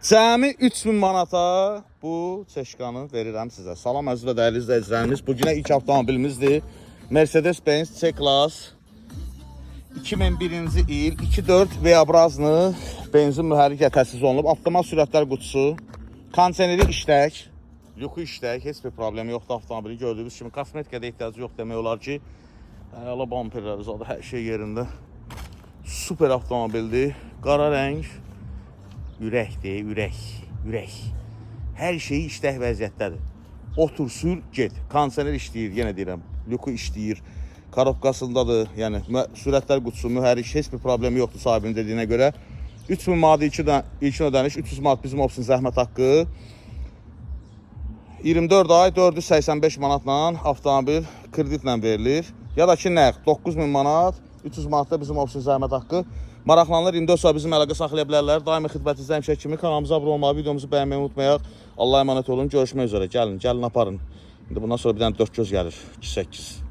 Cəmi 3000 manata bu çeşkanı verirəm sizə. Salam əziz və dəyərli izləyicilərimiz. Bugünə ilk avtomobilimizdir. Mercedes-Benz C-Class 2001-ci il 2.4 V-abrazlı benzin mühərrik təchiz olunub. Avtomat sürətlər qutusu, kondisioneri işlək, lüku işlək, heç bir problemi yoxdur avtomobili. Gördüyünüz kimi kosmetikaya da ehtiyacı yox demək olar ki. Əla bamperləri zaten hər şey yerində. Super avtomobildir. Qara rəng. Ürəkdir, ürək. Hər şeyi işlək vəziyyətdədir. Otur, sür, get. Kondisioner işləyir, yenə deyirəm. Lüku işləyir. Karobkasındadır. Yəni sürətlər qutusu, mühərrik, heç bir problemi yoxdur sahibinin dediyinə görə. 3000 manat ilkin ödəniş, 300 manat bizim olsun zəhmət haqqı. 24 ay 485 manatla avtomobil kreditlə verilir. Ya da ki, nəq 9000 manat, 300 manat da bizim olsun zəhmət haqqı. Maraqlanır, 24 saat bizim əlaqə saxlaya bilərlər. Daimi xidmətinizdə həmişə kimi kanalımıza abunə olmağı, videomuzu bəyənməyi unutmayaq. Allah'a emanet olun, görüşmək üzrə. Gəlin aparın. İndi bundan sonra bir dənə 4 göz gəlir, 2-8.